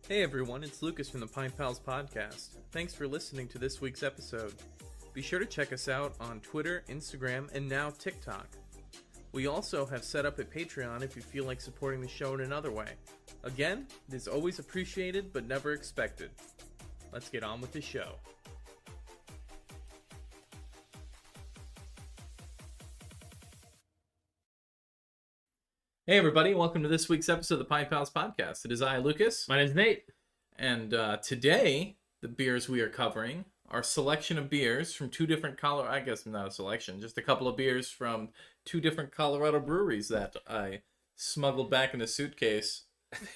Hey everyone, it's Lucas from the Pint Pals Podcast. Thanks for listening to this week's episode. Be sure to check us out on Twitter, Instagram, and now TikTok. We also have set up a Patreon if you feel like supporting the show in another way. Again, it is always appreciated but never expected. Let's get on with the show. Hey everybody, welcome to this week's episode of the Pint Pals Podcast. It is I, Lucas. My name's Nate. And today, the beers we are covering are a selection of beers from two different I guess not a selection, just a couple of beers from two different Colorado breweries that I smuggled back in a suitcase. I think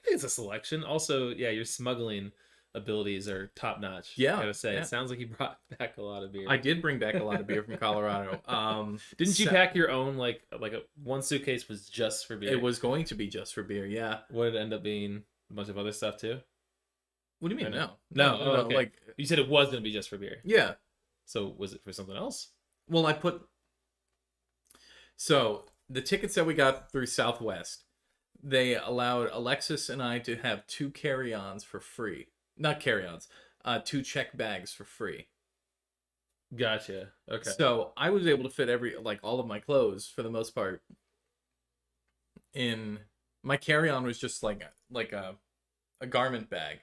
it's a selection. Also, yeah, your smuggling abilities are top notch. Yeah, I gotta say, yeah. It sounds like you brought back a lot of beer. I did bring back a lot of beer from Colorado. Didn't you pack your own one suitcase was just for beer? It was going to be just for beer, yeah. Would it end up being a bunch of other stuff too? What do you mean? No. Okay. Like you said it was going to be just for beer. Yeah. So was it for something else? Well, So the tickets that we got through Southwest, they allowed Alexis and I to have two carry-ons for free. Not carry-ons, two check bags for free. Gotcha. Okay. So I was able to fit all of my clothes for the most part in my carry-on. Was just like a garment bag.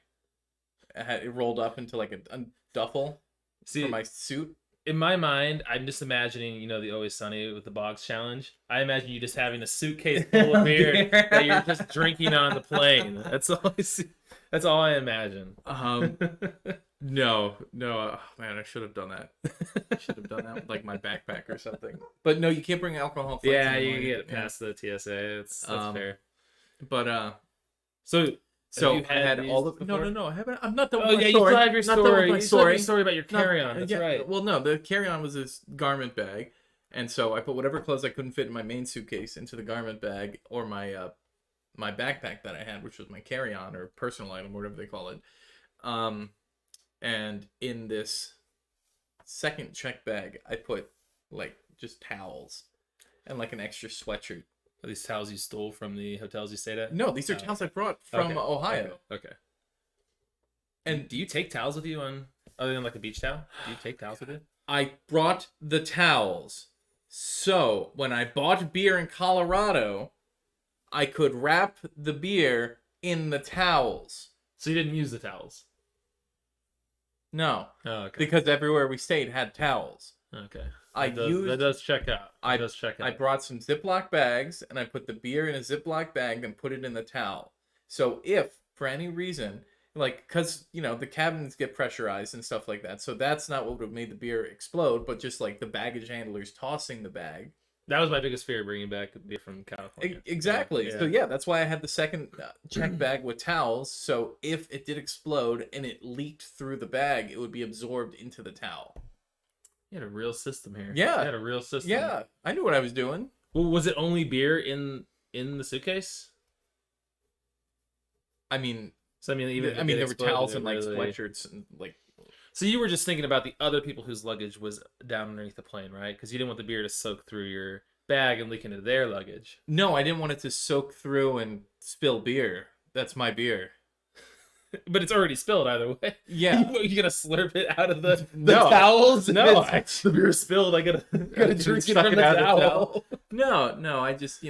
It rolled up into like a duffel for my suit. In my mind, I'm just imagining, the Always Sunny with the Bogs challenge. I imagine you just having a suitcase full of beer that you're just drinking on the plane. That's all I see. That's all I imagine. No, oh, man, I should have done that. I should have done that with like my backpack or something. But no, you can't bring alcohol. Yeah, you get past the TSA. That's fair. But So I had all of before? No, I haven't. I'm not done with Oh my yeah, story. you still have your Not done with story. my You still have story. your story about your carry-on. That's right. Well, no, the carry-on was this garment bag, and so I put whatever clothes I couldn't fit in my main suitcase into the garment bag, or my my backpack that I had, which was my carry-on or personal item, whatever they call it. And in this second check bag, I put like just towels and like an extra sweatshirt. Are these towels you stole from the hotels you stayed at? No, these are towels I brought from Ohio. Okay. And do you take towels with you other than like a beach towel? Do you take towels with you? I brought the towels. So when I bought beer in Colorado, I could wrap the beer in the towels. So you didn't use the towels? No. Oh, okay. Because everywhere we stayed had towels. Okay. That does check out. I brought some Ziploc bags, and I put the beer in a Ziploc bag and put it in the towel. So if, for any reason, because, the cabins get pressurized and stuff like that, so that's not what would have made the beer explode, but just, the baggage handlers tossing the bag. That was my biggest fear, bringing back beer from California. Exactly. Yeah. So, yeah, that's why I had the second check bag with towels, so if it did explode and it leaked through the bag, it would be absorbed into the towel. You had a real system here. Yeah. You had a real system. Yeah. I knew what I was doing. Well, was it only beer in the suitcase? I mean, there were towels and sweatshirts and So you were just thinking about the other people whose luggage was down underneath the plane, right? Because you didn't want the beer to soak through your bag and leak into their luggage. No, I didn't want it to soak through and spill beer. That's my beer. But it's already spilled either way. Yeah. You gonna slurp it out of the towels? No. The beer spilled. I gotta drink it from the towel. No, I just,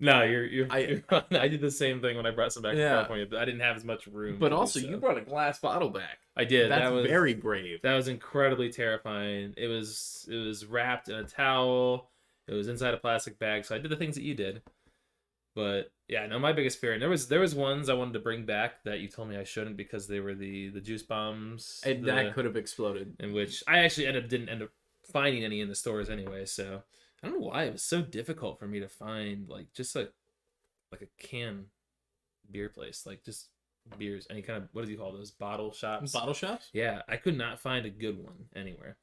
No, you're fine. I did the same thing when I brought some back to California, but I didn't have as much room. But also, you brought a glass bottle back. I did. That was very brave. That was incredibly terrifying. It was wrapped in a towel. It was inside a plastic bag. So I did the things that you did. But yeah, no, my biggest fear. And there was ones I wanted to bring back that you told me I shouldn't because they were the juice bombs. That could have exploded. In which I actually didn't end up finding any in the stores anyway. So I don't know why it was so difficult for me to find just a can beer place, just beers, any kind of, what do you call those, bottle shops? Bottle shops? Yeah, I could not find a good one anywhere.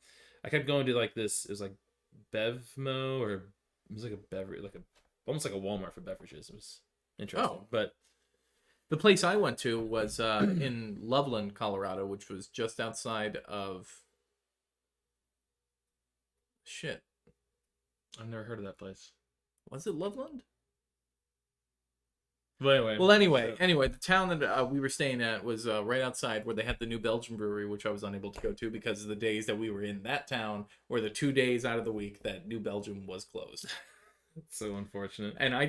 I kept going to this, it was like Bevmo, or it was like a beverage, almost like a Walmart for beverages. It was interesting. Oh. But the place I went to was in Loveland, Colorado, which was just outside of I've never heard of that place. Was it Loveland? But anyway. Well, anyway, the town that we were staying at was right outside where they had the New Belgium brewery, which I was unable to go to because the days that we were in that town were the 2 days out of the week that New Belgium was closed. It's so unfortunate. And I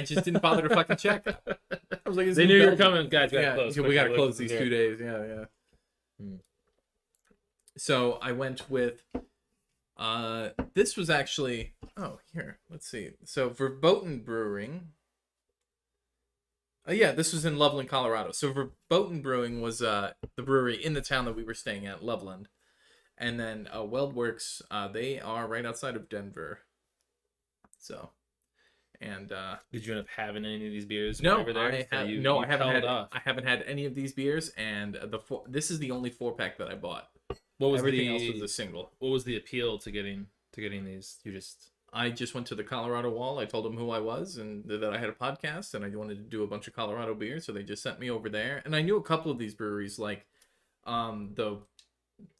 just didn't bother to fucking check. I was like, they knew you were coming, guys. Yeah, Close. we gotta close these 2 days. Yeah. So I went with. This was actually. Oh, here. Let's see. So Verboten Brewing. Yeah, this was in Loveland, Colorado. So Verboten Brewing was the brewery in the town that we were staying at, Loveland, and then Weldworks. They are right outside of Denver. So, and did you end up having any of these beers? No, over there? I haven't had any of these beers, and this is the only 4-pack that I bought. Everything else was a single. What was the appeal to getting these? I just went to the Colorado Wall. I told them who I was and that I had a podcast and I wanted to do a bunch of Colorado beers, so they just sent me over there. And I knew a couple of these breweries, like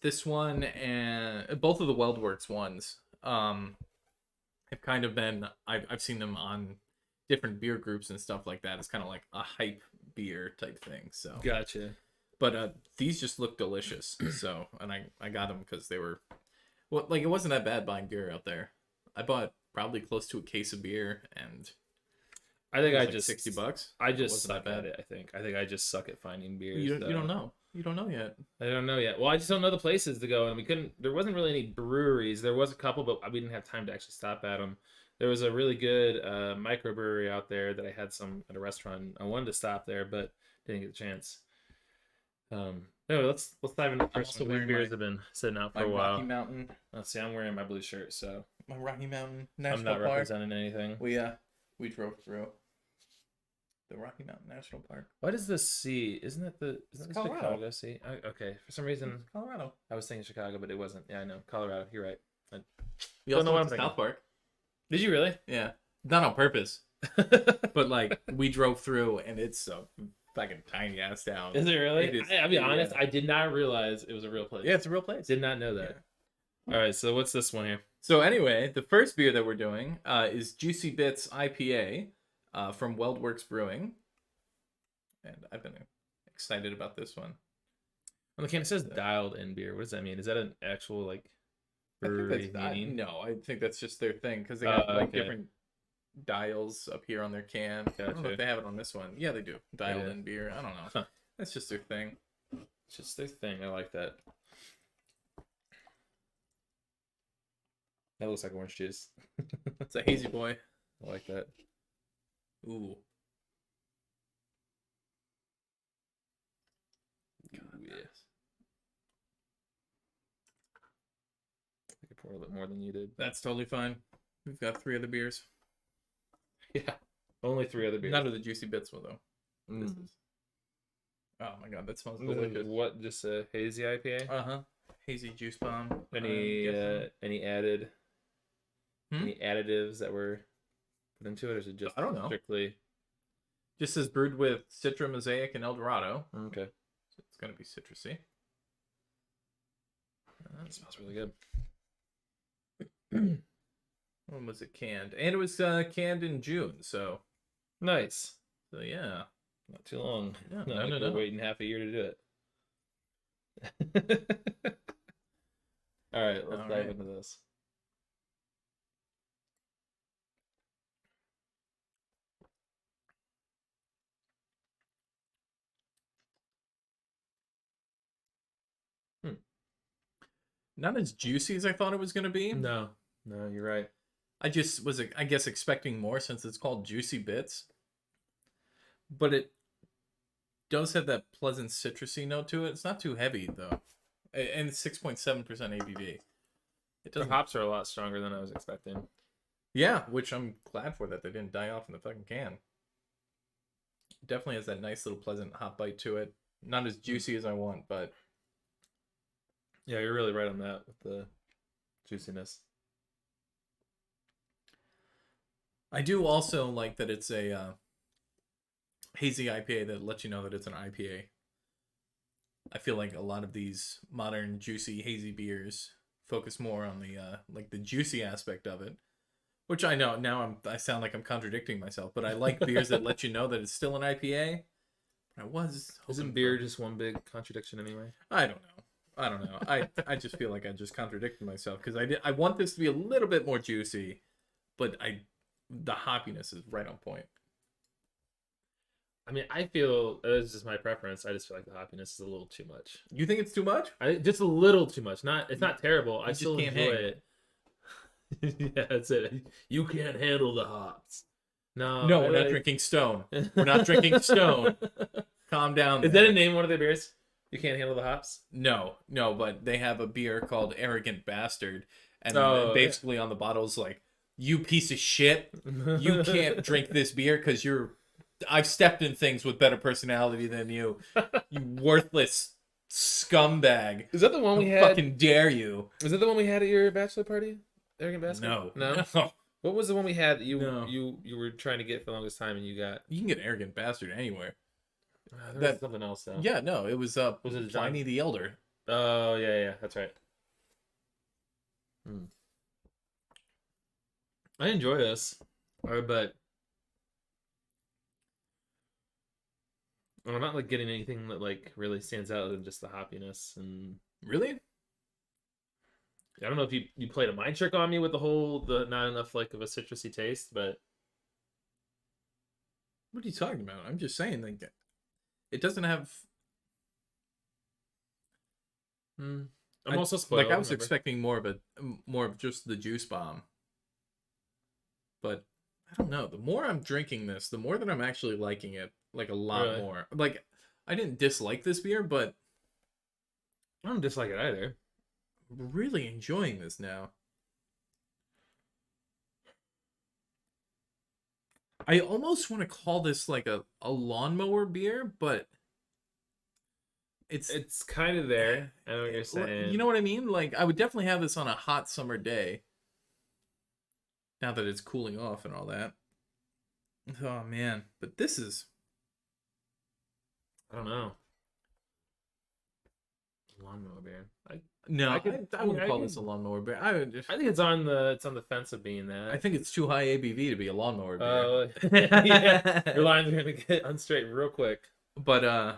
this one and both of the Weldworks ones. Have kind of been I've seen them on different beer groups and stuff like that. It's kind of like a hype beer type thing. So gotcha. But these just look delicious. So and I got them because they were it wasn't that bad buying beer out there. I bought probably close to a case of beer, and I think I like just $60. I just suck at it. I think I just suck at finding beers. You don't know. You don't know yet. I don't know yet. Well, I just don't know the places to go, and there wasn't really any breweries. There was a couple, but we didn't have time to actually stop at them. There was a really good microbrewery out there that I had some at a restaurant. I wanted to stop there, but didn't get a chance. Anyway, let's dive into the first one. These beers have been sitting out for a while. Rocky Mountain. Let's see. I'm wearing my blue shirt, so My Rocky Mountain National I'm not Park. representing anything. We drove through the Rocky Mountain National Park. What is the C? Isn't it the Colorado. Chicago C? Okay, for some reason Colorado. I was thinking Chicago, but it wasn't. Yeah, I know Colorado. You're right. We Don't also know what went I'm to thinking. South Park. Did you really? Yeah, not on purpose, but like we drove through, and it's a fucking tiny ass town. Is it really? It is, I'll be honest. I did not realize it was a real place. Yeah, it's a real place. Did not know that. Yeah. All right, so what's this one here? So anyway, the first beer that we're doing is Juicy Bits IPA from Weldworks Brewing, and I've been excited about this one. On the can it says dialed in beer. What does that mean? Is that an actual like brewery meaning? No, I think that's just their thing because they have different dials up here on their can. I don't know if they have it on this one. Yeah, they do. Dialed in beer. I don't know. Huh. That's just their thing. It's just their thing. I like that. That looks like orange juice. It's a hazy boy. I like that. Ooh. God, yes. I could pour a little bit more than you did. That's totally fine. We've got 3 other beers. Yeah. Only 3 other beers. None of the Juicy Bits one, though. Mm. This is... Oh my god, that smells delicious. What? Just a hazy IPA? Hazy juice bomb. Any added? Any additives that were put into it, or is it just I don't know. Strictly? Just says brewed with Citra, Mosaic, and Eldorado. Okay. So it's gonna be citrusy. That smells really good. When was it canned? And it was canned in June, so Nice. yeah. Not too long. Yeah, Not like we're waiting half a year to do it. All right, let's dive into this. Not as juicy as I thought it was gonna be. No, you're right. I just was, I guess, expecting more since it's called Juicy Bits. But it does have that pleasant citrusy note to it. It's not too heavy, though. And it's 6.7% ABV. It The doesn't... hops are a lot stronger than I was expecting. Yeah, which I'm glad for that they didn't die off in the fucking can. Definitely has that nice little pleasant hop bite to it. Not as juicy as I want, but... Yeah, you're really right on that with the juiciness. I do also like that it's a hazy IPA that lets you know that it's an IPA. I feel like a lot of these modern juicy hazy beers focus more on the like the juicy aspect of it, Which I know now I sound like I'm contradicting myself, but I like beers that let you know that it's still an IPA. Isn't beer just one big contradiction anyway? I don't know. I just feel like I just contradicted myself because I want this to be a little bit more juicy, but the hoppiness is right on point. I mean, I feel it's just my preference. I just feel like the hoppiness is a little too much. You think it's too much? Just a little too much. It's not terrible. I still can't enjoy hang. it. Yeah, that's it. You can't handle the hops. No, We're not drinking Stone. We're not drinking Stone. Calm down. Is that a name of one of their beers? You can't handle the hops? No, but they have a beer called Arrogant Bastard, and basically on the bottle is like, you piece of shit, you can't drink this beer because I've stepped in things with better personality than you, you worthless scumbag. Is that the one we had? Fucking dare you. Was that the one we had at your bachelor party? Arrogant Bastard? No. What was the one we had that you were trying to get for the longest time and you got? You can get Arrogant Bastard anywhere. There was something else though. Yeah, no, it was it Pliny the Elder. Oh yeah, that's right. I enjoy this, but I'm not like getting anything that like really stands out than just the hoppiness. And really, I don't know if you played a mind trick on me with the not enough like of a citrusy taste, but what are you talking about? I'm just saying like. It doesn't have. I'm also spoiled. Like I was expecting more of just the juice bomb. But I don't know. The more I'm drinking this, the more that I'm actually liking it. Like a lot more. Like I didn't dislike this beer, but I don't dislike it either. I'm really enjoying this now. I almost want to call this like a lawnmower beer, but it's kind of there. I know what you're saying. You know what I mean? Like I would definitely have this on a hot summer day. Now that it's cooling off and all that. Oh man, but this is. I don't know. Lawnmower beer. I wouldn't call this a lawnmower beer. I think it's on the fence of being that. I think it's too high ABV to be a lawnmower beer. Yeah. Your lines are gonna get unstraight real quick. But I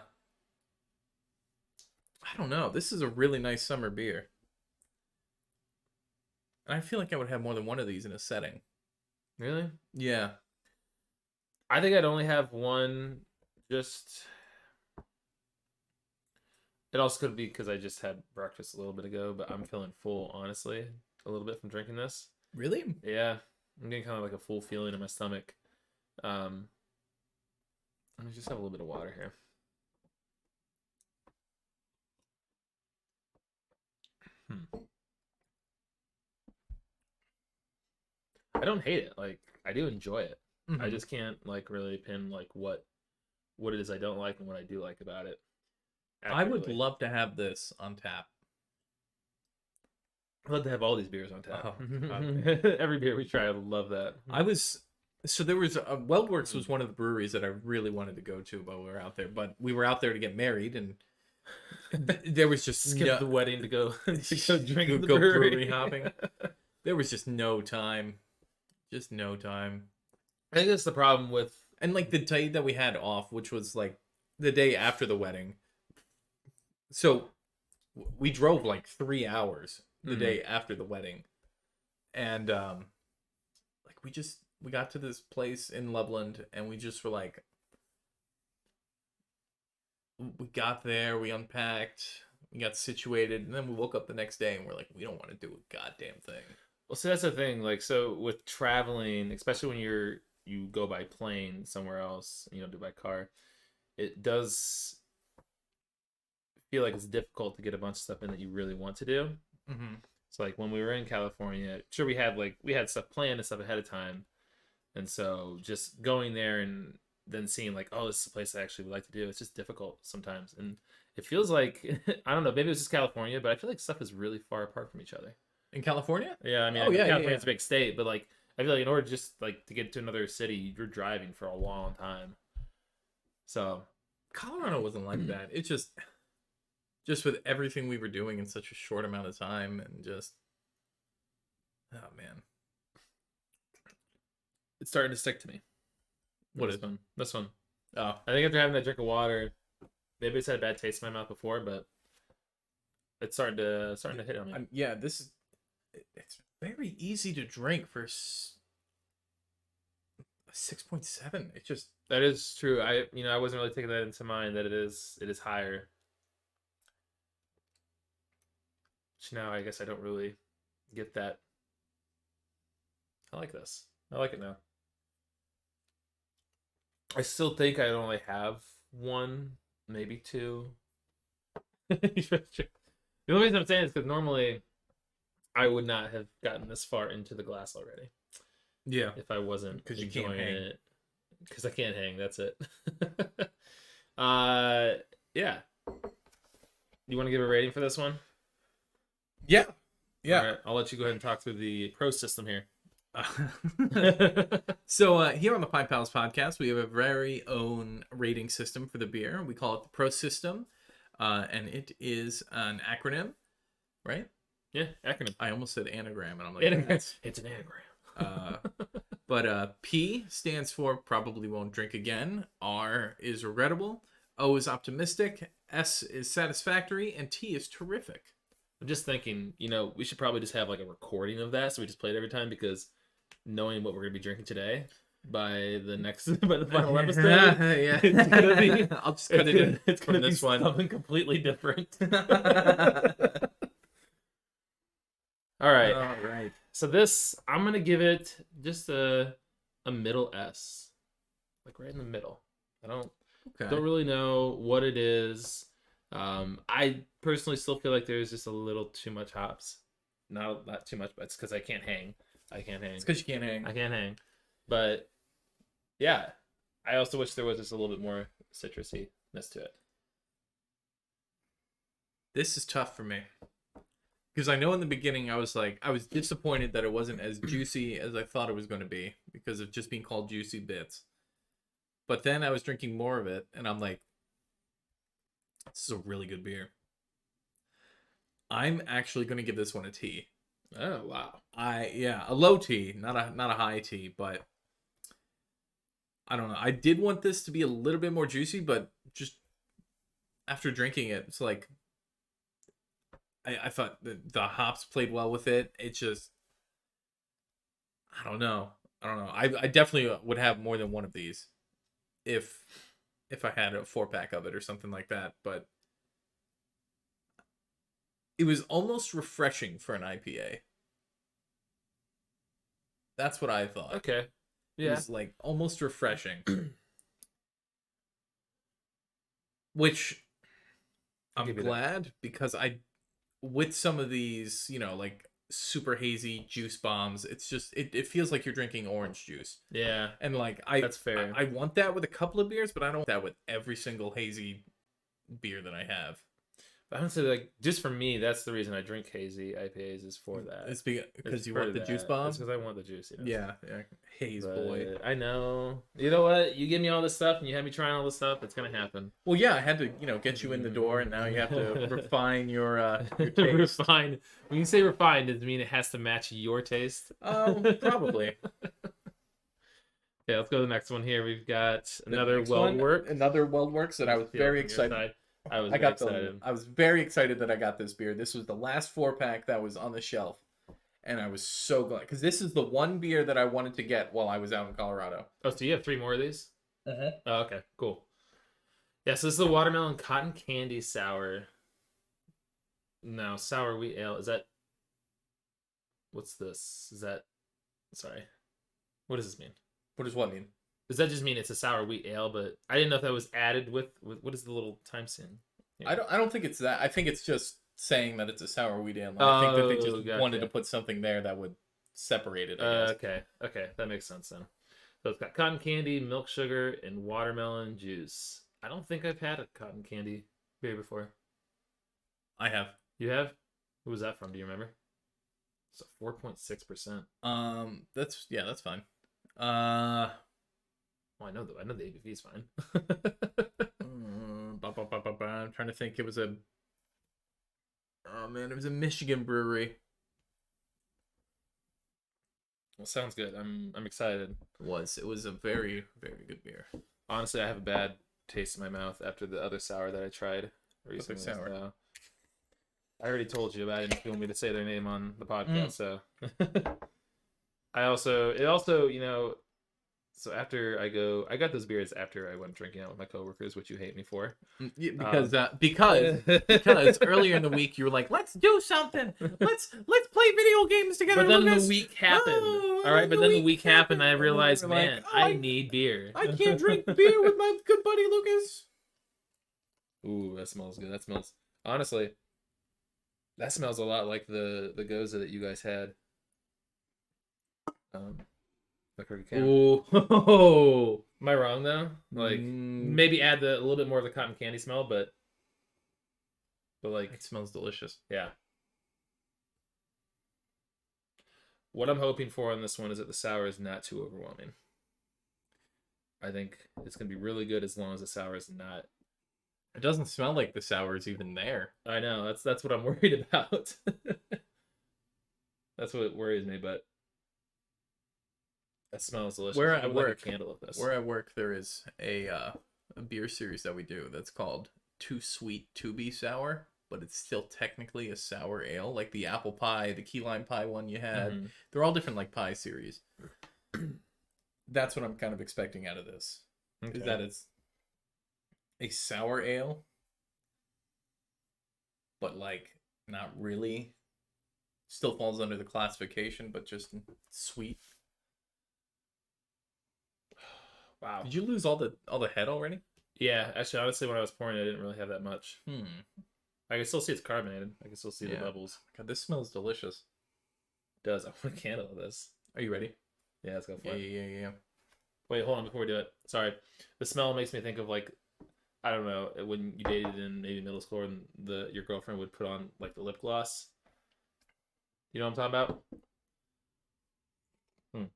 don't know. This is a really nice summer beer. I feel like I would have more than one of these in a setting. Really? Yeah. I think I'd only have one. It also could be because I just had breakfast a little bit ago, but I'm feeling full, honestly, a little bit from drinking this. Really? Yeah. I'm getting kind of like a full feeling in my stomach. Let me just have a little bit of water here. I don't hate it. Like, I do enjoy it. Mm-hmm. I just can't like really pin like what it is I don't like and what I do like about it. I would love to have this on tap. I'd love to have all these beers on tap. Oh, every beer we try, I love that. There was Weldworks was one of the breweries that I really wanted to go to while we were out there, but we were out there to get married, and there was just skip the wedding to go drink at the brewery hopping. There was just no time, no time. I think that's the problem with like the day that we had off, which was like the day after the wedding. So we drove like 3 hours the day after the wedding. And like we got to this place in Loveland and we just were like, we got there, we unpacked, we got situated, and then we woke up the next day and we're like, we don't want to do a goddamn thing. Well, so that's the thing. Like, so with traveling, especially when you go by plane somewhere else, you don't do by car, it does feel like it's difficult to get a bunch of stuff in that you really want to do. Mm-hmm. So like when we were in California, sure we had stuff planned and stuff ahead of time, and so just going there and then seeing like, oh, this is a place I actually would like to do, it's just difficult sometimes. And it feels like I don't know, maybe it was just California, but I feel like stuff is really far apart from each other. In California? Yeah, I mean, California's a big state, but like I feel like in order just like to get to another city, you're driving for a long time. So Colorado wasn't like that. It's just with everything we were doing in such a short amount of time, and just, oh man. It's starting to stick to me. What is one? This one. Oh, I think after having that drink of water, maybe it's had a bad taste in my mouth before, but it's starting to hit on me. yeah, it's very easy to drink for 6.7. It just That is true. I wasn't really taking that into mind that it is higher. Which now I guess I don't really get that. I like this. I like it now. I still think I only have one, maybe two. The only reason I'm saying is because normally I would not have gotten this far into the glass already. Yeah, if I wasn't because you can't hang. it. Because I can't hang. That's it. Yeah. You want to give a rating for this one? Yeah. All right, I'll let you go ahead and talk through the pro system here. So here on the Pint Pals Podcast, we have a very own rating system for the beer. We call it the Pro System, and it is an acronym, right? Yeah, acronym. I almost said anagram, and I'm like, it's an anagram. But P stands for probably won't drink again. R is regrettable. O is optimistic. S is satisfactory, and T is terrific. I'm just thinking, we should probably just have like a recording of that, so we just play it every time, because knowing what we're gonna be drinking today by the final episode, yeah, it's gonna be. I'll just cut it in. It's gonna be this one something completely different. All right. So this, I'm gonna give it just a middle S, like right in the middle. I don't really know what it is. I personally still feel like there's just a little too much hops. Not too much, but it's because I can't hang. It's because you can't hang. I can't hang. But yeah, I also wish there was just a little bit more citrusiness to it. This is tough for me. Because I know in the beginning I was disappointed that it wasn't as juicy as I thought it was going to be because of just being called Juicy Bits. But then I was drinking more of it and I'm like, this is a really good beer. I'm actually going to give this one a T. Oh, wow. A low T, not a high T, but I don't know. I did want this to be a little bit more juicy, but just after drinking it, it's like I thought the hops played well with it. It's just I don't know. I definitely would have more than one of these if I had a 4-pack of it or something like that, but it was almost refreshing for an IPA. That's what I thought. Okay. Yeah. It was like almost refreshing. Which I'm glad because with some of these, like super hazy juice bombs, it's just it feels like you're drinking orange juice. Yeah. And like that's fair. I want that with a couple of beers, but I don't want that with every single hazy beer that I have. But I would say, like, just for me, that's the reason I drink hazy IPAs is for that. It's because you want the juice bomb? It's because I want the juice, Yeah. Haze boy. I know. You know what? You give me all this stuff and you have me trying all this stuff, it's going to happen. Well, yeah, I had to, get you in the door, and now you have to refine your taste. Refine. When you say refine, does it mean it has to match your taste? Probably. Okay, let's go to the next one here. We've got another Weldworks. Another Weldworks that I was very excited. I was very excited that I got this beer. This was the last 4-pack that was on the shelf, and I was so glad because this is the one beer that I wanted to get while I was out in Colorado. Oh, so you have 3 more of these? Uh-huh. Oh, okay, cool. Yeah, so this is the watermelon cotton candy sour. No, sour wheat ale. Is that? What's this? Sorry. What does this mean? What does what mean? Does that just mean it's a sour wheat ale? But I didn't know if that was added with what is the little time stamp? Yeah. I don't think it's that. I think it's just saying that it's a sour wheat ale. I think that they just wanted to put something there that would separate it. I guess. Okay, that makes sense then. So it's got cotton candy, milk sugar, and watermelon juice. I don't think I've had a cotton candy beer before. I have. You have? Who was that from? Do you remember? It's a 4.6%. That's fine. Well, I know the ABV is fine. I'm trying to think. It was a Michigan brewery. Well, sounds good. I'm excited. It was a very, very good beer. Honestly, I have a bad taste in my mouth after the other sour that I tried recently. sour? So I already told you about it, and if you want me to say their name on the podcast, so it also, so after I got those beers after I went drinking out with my coworkers, which you hate me for. Yeah, because earlier in the week you were like, let's do something. Let's play video games together. But then the week happened. All right, but then the week happened. I realized, man, I need beer. I can't drink beer with my good buddy Lucas. Ooh, that smells good. Honestly, that smells a lot like the Goza that you guys had. The Kirky Can. Ooh. Am I wrong though? Like maybe add a little bit more of the cotton candy smell, but like it smells delicious. Yeah. What I'm hoping for on this one is that the sour is not too overwhelming. I think it's gonna be really good as long as the sour is not. It doesn't smell like the sour is even there. I know, that's what I'm worried about. That's what worries me, but that smells delicious. Where I at would work, like a candle of this. Where at work there is a beer series that we do that's called Too Sweet to Be Sour, but it's still technically a sour ale, like the apple pie, the key lime pie one you had. Mm-hmm. They're all different like pie series. That's what I'm kind of expecting out of this. Okay. Is that it's a sour ale, but like not really. Still falls under the classification, but just sweet. Wow. Did you lose all the head already? Yeah, actually, honestly, when I was pouring, I didn't really have that much. I can still see it's carbonated. I can still see the bubbles. God, this smells delicious. It does. I want a candle of this. Are you ready? Yeah, let's go for it. Yeah. Wait, hold on before we do it. Sorry. The smell makes me think of like, I don't know, when you dated in maybe middle school and your girlfriend would put on like the lip gloss. You know what I'm talking about?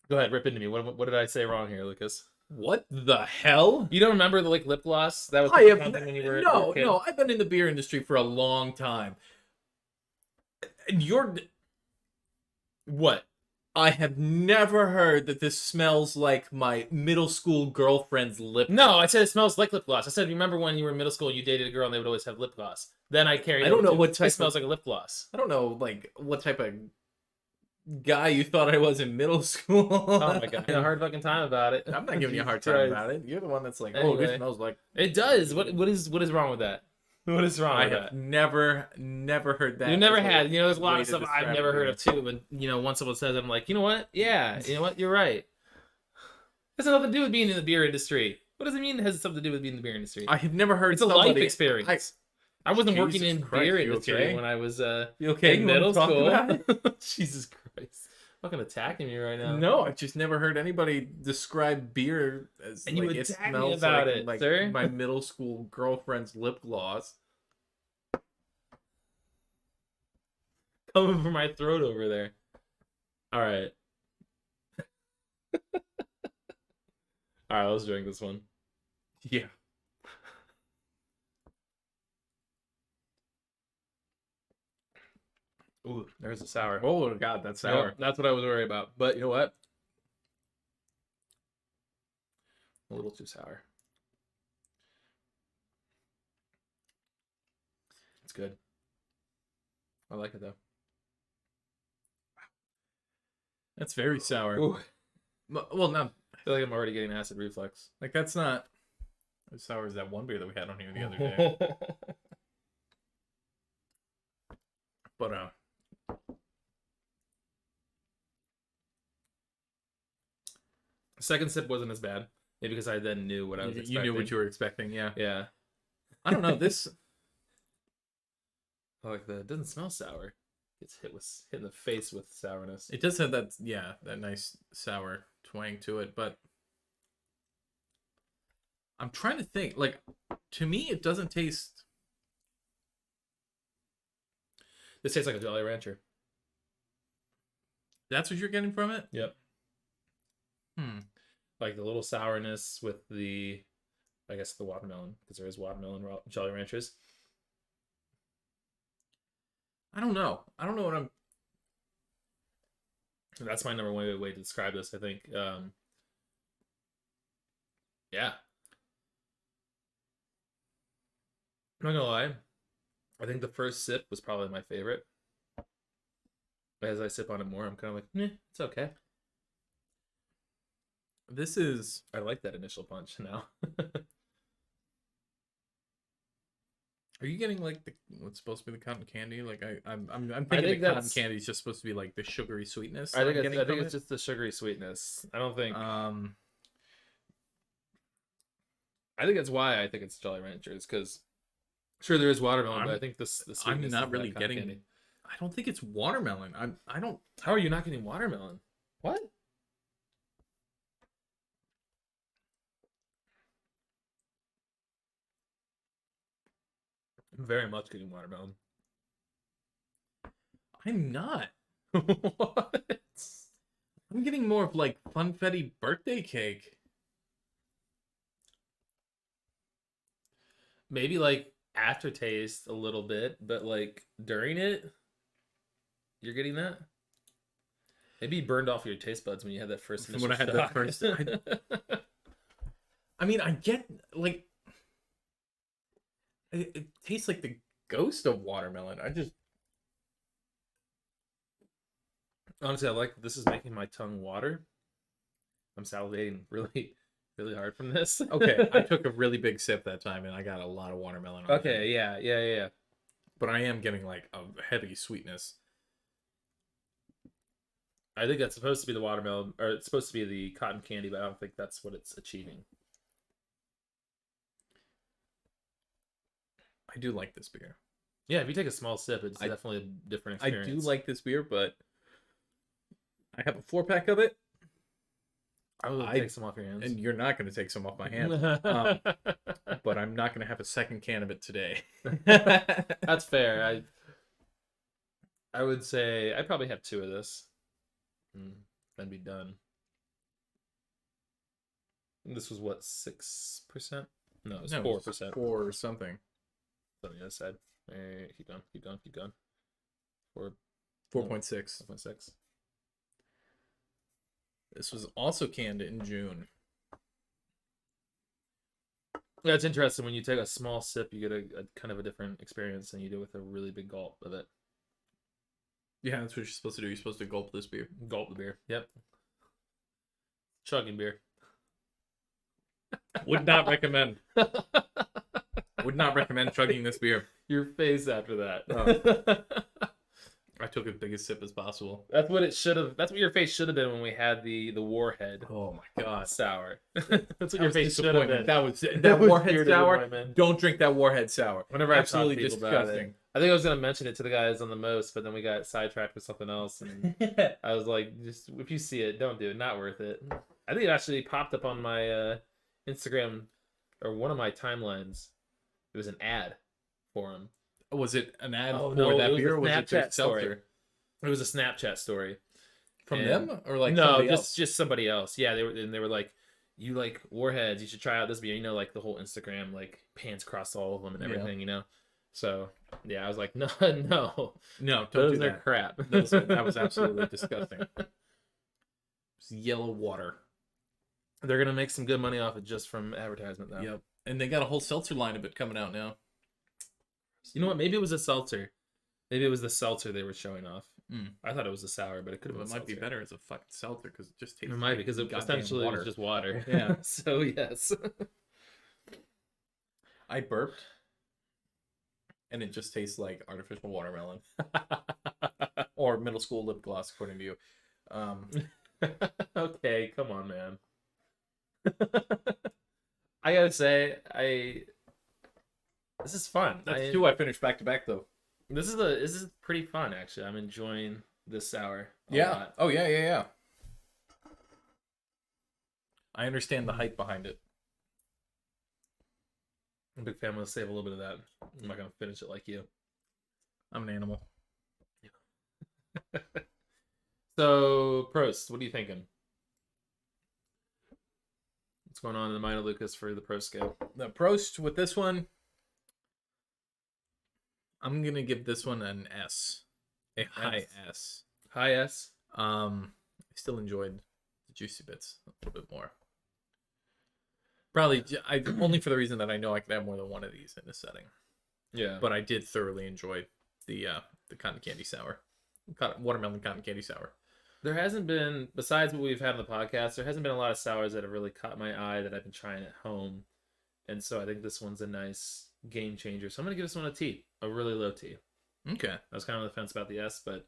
Go ahead, rip into me. What did I say wrong here, Lucas? What the hell? You don't remember the like lip gloss that was something when you were no. I've been in the beer industry for a long time. And what? I have never heard that this smells like my middle school girlfriend's lip. No, I said it smells like lip gloss. I said, remember when you were in middle school and you dated a girl and they would always have lip gloss? Then I carried. I don't know what type. It smells like a lip gloss. I don't know like what type of guy you thought I was in middle school. Oh my god, a hard fucking time about it. I'm not giving you a hard time about it. You're the one that's like, anyway, this smells like. It does. What is wrong with that? What is wrong with that? I have never heard that. You never had. There's a lot of stuff I've never heard of too. And once someone says it, I'm like, you know what? Yeah, you know what? You're right. It has nothing to do with being in the beer industry. What does it mean? It has something to do with being in the beer industry. I have never heard. It's a life experience. I wasn't working in beer industry when I was in middle school. Jesus Christ. I'm not gonna attack me right now. No, I've just never heard anybody describe beer as and like you it attack smells me about like sir? My middle school girlfriend's lip gloss. Coming from my throat over there. All right. All right, let's drink this one. Yeah. Ooh, there's a sour. Oh god, that's sour. Yep, that's what I was worried about. But you know what? A little too sour. It's good. I like it though. That's very sour. Ooh. Well, no. I feel like I'm already getting acid reflux. Like that's not as sour as that one beer that we had on here the other day. But the second sip wasn't as bad. Maybe because I then knew what I was expecting. You knew what you were expecting, yeah. Yeah. I don't know, this it doesn't smell sour. It's hit in the face with sourness. It does have that nice sour twang to it, but I'm trying to think. Like, to me, it doesn't taste. This tastes like a Jolly Rancher. That's what you're getting from it? Yep. Like the little sourness with the watermelon, because there is watermelon Jolly Ranchers. I don't know. I don't know what I'm. That's my number one way to describe this, I think. Yeah. I'm not gonna lie. I think the first sip was probably my favorite. As I sip on it more, I'm kind of like, it's okay. I like that initial punch now. Are you getting like what's supposed to be the cotton candy? Like I'm thinking the cotton candy is just supposed to be like the sugary sweetness. I think it's just the sugary sweetness. I don't think. I think that's why I think it's Jolly Ranchers, because sure there is watermelon, but I think this I'm not really getting. Candy. I don't think it's watermelon. I don't. How are you not getting watermelon? What? I'm very much getting watermelon. I'm not. What? I'm getting more of like funfetti birthday cake. Maybe like aftertaste a little bit, but like during it, you're getting that. Maybe you burned off your taste buds when you had that first. When I had that first. I mean, I get like. It tastes like the ghost of watermelon. Honestly, I like this is making my tongue water. I'm salivating really, really hard from this. Okay, I took a really big sip that time, and I got a lot of watermelon on Okay, yeah. But I am getting like a heavy sweetness. I think that's supposed to be the watermelon, or it's supposed to be the cotton candy, but I don't think that's what it's achieving. I do like this beer. Yeah, if you take a small sip, it's definitely a different experience. I do like this beer, but I have a 4-pack of it. I will take some off your hands. And you're not going to take some off my hands. But I'm not going to have a second can of it today. That's fair. I would say I'd probably have 2 of this. Then be done. This was what, 6%? No, it was 4%. 4 or something. On the other side. Keep going. 4.6. 4.6. This was also canned in June. That's interesting. When you take a small sip, you get a kind of a different experience than you do with a really big gulp of it. Yeah, that's what you're supposed to do. You're supposed to gulp this beer. Gulp the beer. Yep. Chugging beer. Would not recommend. Would not recommend chugging this beer. Your face after that. I took as big a sip as possible. That's what it should have. That's what your face should have been when we had the Warhead. Oh my god, sour. That's what your face should have been. That Warhead sour. Don't drink that Warhead sour. Whenever absolutely I talk to people about it, I think I was gonna mention it to the guys on the most, but then we got sidetracked with something else, and I was like, just if you see it, don't do it. Not worth it. I think it actually popped up on my Instagram or one of my timelines. It was an ad for him. Was it an ad for that beer? Or was it just seltzer? It was a Snapchat story from them, or like no, just somebody else. Yeah, they were like, you like Warheads, you should try out this beer. You know, like the whole Instagram like pans across all of them and everything. You know, so yeah, I was like, no, don't those do that. Are crap. That was absolutely disgusting. It's yellow water. They're gonna make some good money off it just from advertisement, though. Yep, and they got a whole seltzer line of it coming out now. You know what? Maybe it was a seltzer. Maybe it was the seltzer they were showing off. I thought it was a sour, but it could have been. It might be better as a fucking seltzer because it just tastes. It might be because it essentially was just water. Yeah. So yes. I burped, and it just tastes like artificial watermelon, or middle school lip gloss, according to you. Okay, come on, man. I gotta say, this is fun. That's 2 I finished back to back though. This is pretty fun actually. I'm enjoying this sour. A lot. Oh yeah. I understand the hype behind it. I'm a big fan. I'm gonna save a little bit of that. I'm not gonna finish it like you. I'm an animal. So, Prost, what are you thinking? What's going on in the mind of Lucas for the Prost scale? The Prost with this one, I'm gonna give this one an S, a high S. High S. still enjoyed the juicy bits a little bit more. Probably only for the reason that I know I could have more than one of these in a setting. Yeah. But I did thoroughly enjoy the cotton candy sour, watermelon cotton candy sour. There hasn't been, besides what we've had on the podcast, there hasn't been a lot of sours that have really caught my eye that I've been trying at home. And so I think this one's a nice game changer. So I'm going to give this one a T, a really low T. Okay. I was kind of on the fence about the S, but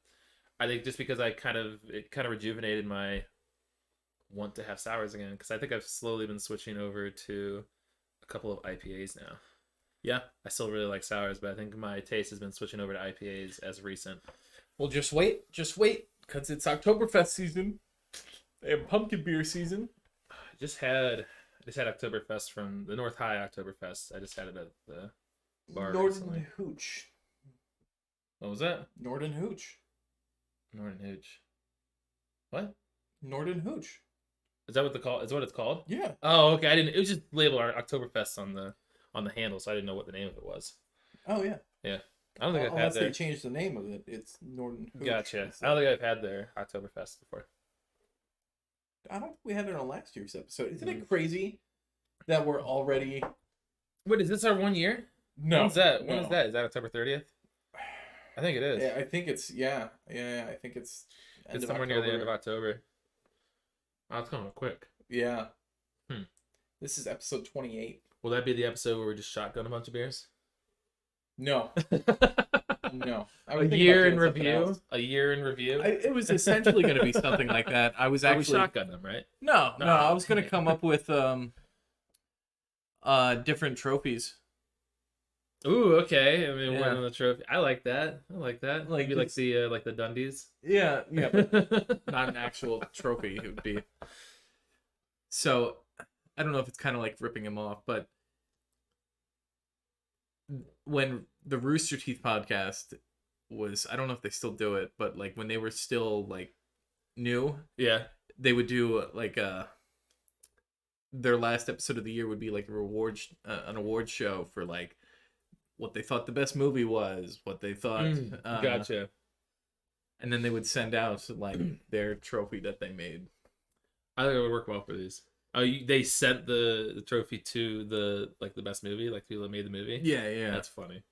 I think just because it kind of rejuvenated my want to have sours again, because I think I've slowly been switching over to a couple of IPAs now. Yeah. I still really like sours, but I think my taste has been switching over to IPAs as recent. Well, just wait, because it's Oktoberfest season and pumpkin beer season. I just had Oktoberfest from the North High Oktoberfest. I just had it at the bar recently. Hooch. What was that? Norden Hooch. Northern Hooch. What? Norden Hooch. Is that what it's called? Yeah. Oh, okay. I didn't. It was just labeled Oktoberfest on the handle, so I didn't know what the name of it was. Oh yeah. Yeah. I don't think I've had unless their... they changed the name of it. It's Norden Hooch. Gotcha. I don't think I've had their Oktoberfest before. I don't think we had it on last year's episode. Isn't it crazy that we're already... Wait, is this our 1 year? No. When's that? No. When is that? Is that October 30th? I think it is. Yeah, I think it's... Yeah. I think it's... It's somewhere near the end of October. Oh, it's coming up quick. Yeah. This is episode 28. Will that be the episode where we just shotgun a bunch of beers? No. No. A year in review? A year in review? It was essentially going to be something like that. I was actually... We shotgun them, right? No. I was going to come up with different trophies. Ooh, okay. I mean, Yeah. winning the trophy. I like that. Like maybe like the Dundies. Yeah, but not an actual trophy. It would be. So, I don't know if it's kind of like ripping him off, but when the Rooster Teeth podcast was, I don't know if they still do it, but like when they were still like new, Yeah. they would do like their last episode of the year would be like an award show for like what they thought the best movie was, what they thought. Gotcha. And then they would send out like their trophy that they made. I think it would work well for these. Oh, they sent the trophy to the best movie, like people that made the movie. Yeah. That's funny.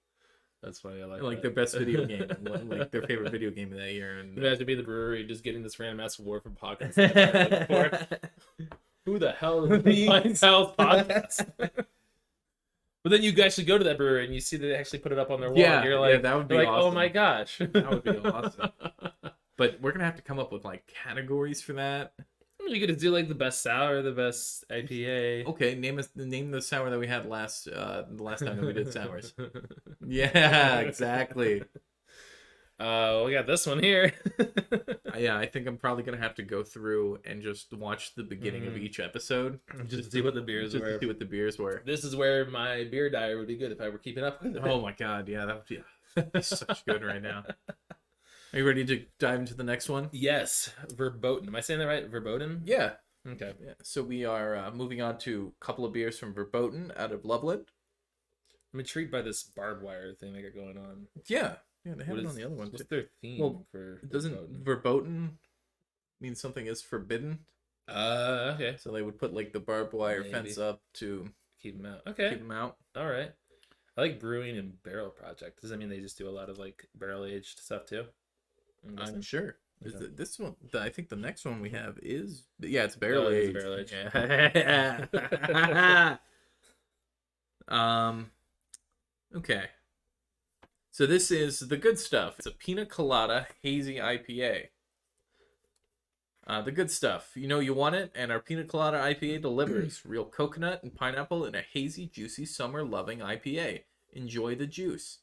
I like like that. their best video game, like their favorite video game of that year. And imagine being the brewery just getting this random ass award from podcasts. Who the hell is the Pint Pals Podcast? But then you guys should go to that brewery and you see that they actually put it up on their wall. Yeah, and you're like, that would be like, awesome. Oh my gosh, that would be awesome. But we're gonna have to come up with like categories for that. You could do like the best sour, the best IPA. Okay, name the sour that we had the last time that we did sours. Yeah, exactly. We got this one here. Yeah, I think I'm probably gonna have to go through and just watch the beginning of each episode, just to see what the beers were. To see what the beers were. This is where my beer diary would be good if I were keeping up with it. Oh my god, yeah, that would be such good right now. Are you ready to dive into the next one? Yes, Verboten. Am I saying that right? Verboten? Yeah. Okay. Yeah. So we are moving on to a couple of beers from Verboten out of Loveland. I'm intrigued by this barbed wire thing they got going on. Yeah, they have it on the other one What's too. their theme for doesn't Verboten mean something is forbidden? Okay. So they would put like the barbed wire fence up to keep them out. Okay. Keep them out. All right. I like brewing and barrel project. Does that mean they just do a lot of like barrel aged stuff too? I'm sure. Okay. This one, I think the next one we have is, it's barrel aged. Barrel aged. Yeah. Okay. So this is the good stuff. It's a pina colada hazy IPA. The good stuff. You know you want it, and our pina colada IPA delivers. Real coconut and pineapple in a hazy, juicy, summer-loving IPA. Enjoy the juice.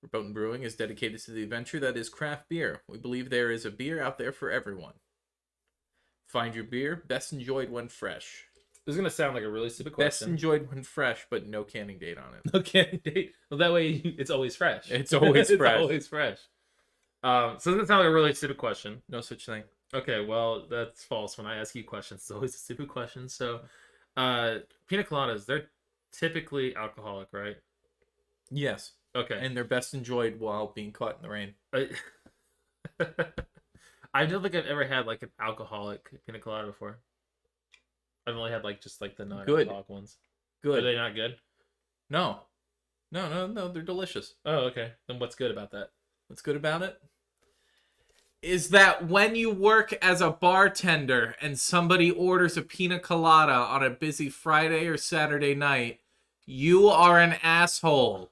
Verboten Brewing is dedicated to the adventure that is craft beer. We believe there is a beer out there for everyone. Find your beer, best enjoyed when fresh. This is going to sound like a really stupid Best question. enjoyed when fresh, but no canning date on it. No canning date. Well, that way it's always fresh. It's always fresh. It's always fresh. So this is going to sound like a really stupid question. No such thing. Okay, well, that's false. When I ask you questions, it's always a stupid question. So, pina coladas, they're typically alcoholic, right? Yes. Okay. And they're best enjoyed while being caught in the rain. I don't think I've ever had like an alcoholic pina colada before. I've only had like just like the non-alcoholic ones. Good. Are they not good? No. No, they're delicious. Oh, okay. Then what's good about that? What's good about it? Is that when you work as a bartender and somebody orders a pina colada on a busy Friday or Saturday night, you are an asshole.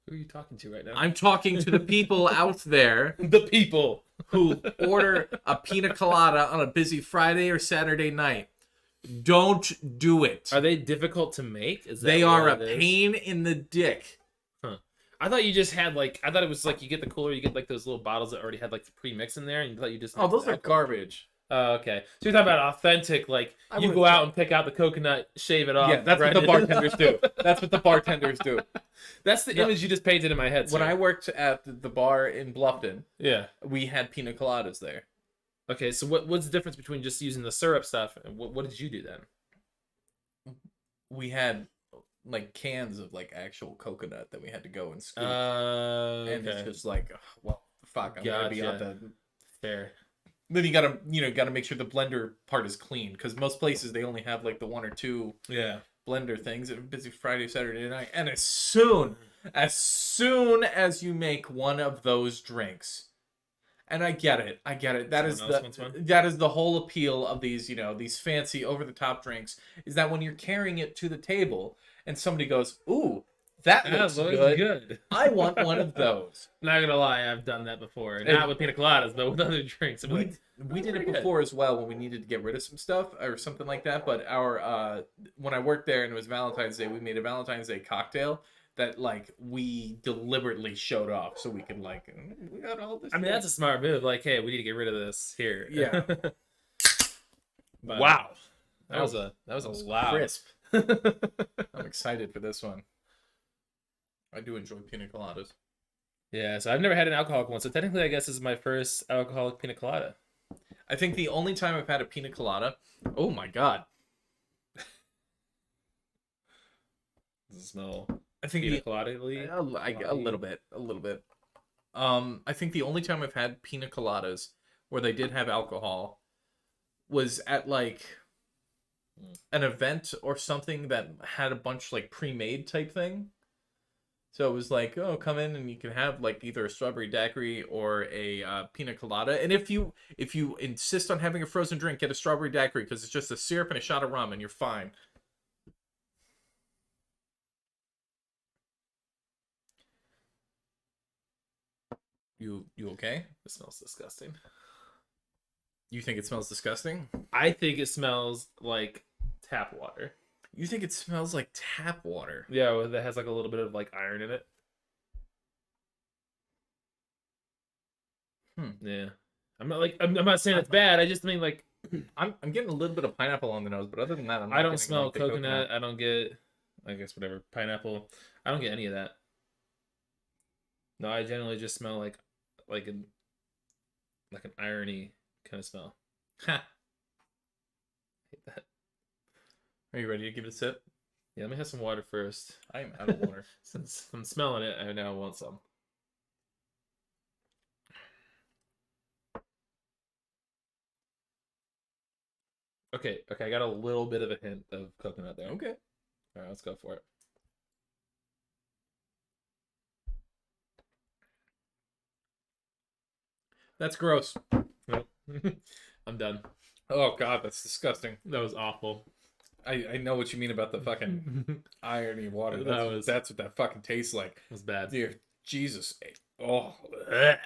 Who are you talking to right now? I'm talking to the people out there. The people who order a pina colada on a busy Friday or Saturday night. Don't do it. Are they difficult to make? They are a pain in the dick. Huh. I thought you just had like, I thought it was like you get the cooler, you get like those little bottles that already had like the pre-mix in there, and you thought you just... Oh, those are garbage. Oh, okay. So you're talking about authentic, like you go out and pick out the coconut, shave it off. Yeah, that's what the bartenders do. That's what the bartenders do. That's the image you just painted in my head. When I worked at the bar in Bluffton, yeah, we had pina coladas there. Okay, so what's the difference between just using the syrup stuff and what did you do then? We had like cans of like actual coconut that we had to go and scoop. Okay. And it's just like, well, fuck, I'm gonna be on the fair. Then you gotta make sure the blender part is clean, because most places they only have like the one or two blender things at a busy Friday, Saturday night. And as soon as you make one of those drinks, and I get it. That is the whole appeal of these, these fancy over the top drinks, is that when you're carrying it to the table and somebody goes, "Ooh, that looks good. I want one of those." Not gonna lie, I've done that before. Not with pina coladas, but with other drinks. We did it before as well when we needed to get rid of some stuff or something like that. But our when I worked there and it was Valentine's Day, we made a Valentine's Day cocktail that like we deliberately showed off so we could like, we got all this. I mean, that's a smart move. Like, hey, we need to get rid of this here. Yeah. Wow. That was loud. Crisp. I'm excited for this one. I do enjoy pina coladas. Yeah, so I've never had an alcoholic one. So technically, I guess this is my first alcoholic pina colada. I think the only time I've had a pina colada. Oh my god. Does it smell? I think pina colada-y? A little bit. I think the only time I've had pina coladas where they did have alcohol was at like an event or something that had a bunch like pre-made type thing. So it was like, oh, come in and you can have like either a strawberry daiquiri or a pina colada. And if you insist on having a frozen drink, get a strawberry daiquiri, because it's just a syrup and a shot of rum and you're fine. You okay? It smells disgusting. You think it smells disgusting? I think it smells like tap water. You think it smells like tap water? Yeah, well, that has like a little bit of like iron in it. Yeah. I'm not saying it's bad. I just mean like I'm getting a little bit of pineapple on the nose, but other than that, I don't smell like coconut. I don't get, I guess whatever, pineapple. I don't get any of that. No, I generally just smell like an irony kind of smell. Ha. Hate that. Are you ready to give it a sip? Yeah, let me have some water first. I am out of water. Since I'm smelling it, I now want some. Okay, I got a little bit of a hint of coconut there. Okay. All right, let's go for it. That's gross. Nope. I'm done. Oh god, that's disgusting. That was awful. I know what you mean about the fucking irony water. That's what that fucking tastes like. It was bad. Dear Jesus. Oh. It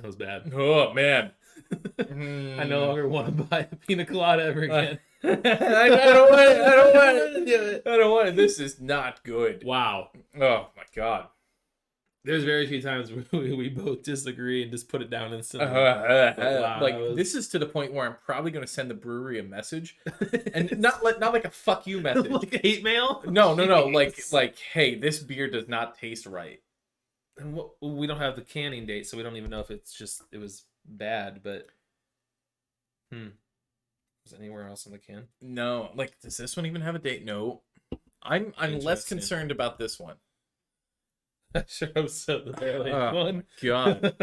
was bad. Oh man. I no longer want to buy a pina colada ever again. I don't want it. I don't want it. This is not good. Wow. Oh my god. There's very few times we both disagree and just put it down instantly. Wow, this is to the point where I'm probably going to send the brewery a message, and not like a fuck you message, like a hate mail. No, like hey, this beer does not taste right. And we don't have the canning date, so we don't even know if it was bad. But was anywhere else on the can? No, like does this one even have a date? No, I'm less concerned about this one. I sure hope so. The barely oh, one. God.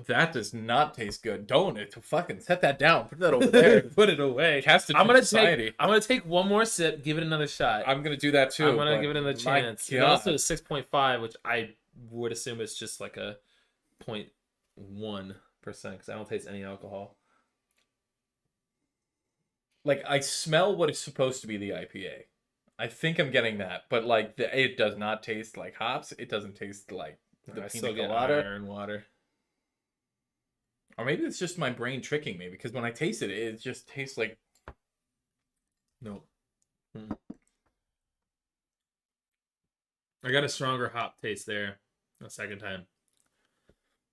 That does not taste good. Don't it? Fucking set that down. Put that over there. Put it away. Cast it I'm to gonna society. I'm gonna take one more sip. Give it another shot. I'm gonna do that too. I'm gonna give it another chance. It also is 6.5, which I would assume is just like a 0.1% because I don't taste any alcohol. Like, I smell what is supposed to be the IPA. I think I'm getting that, but like it does not taste like hops. It doesn't taste like the pina colada. Iron water. Or maybe it's just my brain tricking me, because when I taste it, it just tastes like... Nope. I got a stronger hop taste there a second time.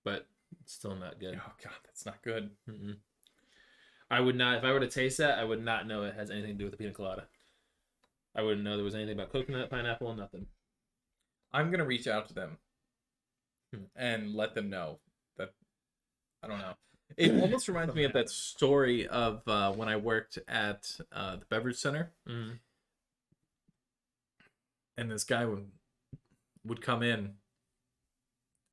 But it's still not good. Oh, God, that's not good. Mm-mm. I would not, if I were to taste that, I would not know it has anything to do with the pina colada. I wouldn't know there was anything about coconut, pineapple, nothing. I'm going to reach out to them and let them know that... I don't know. It almost reminds me of that story of when I worked at the beverage center. Mm-hmm. And this guy would come in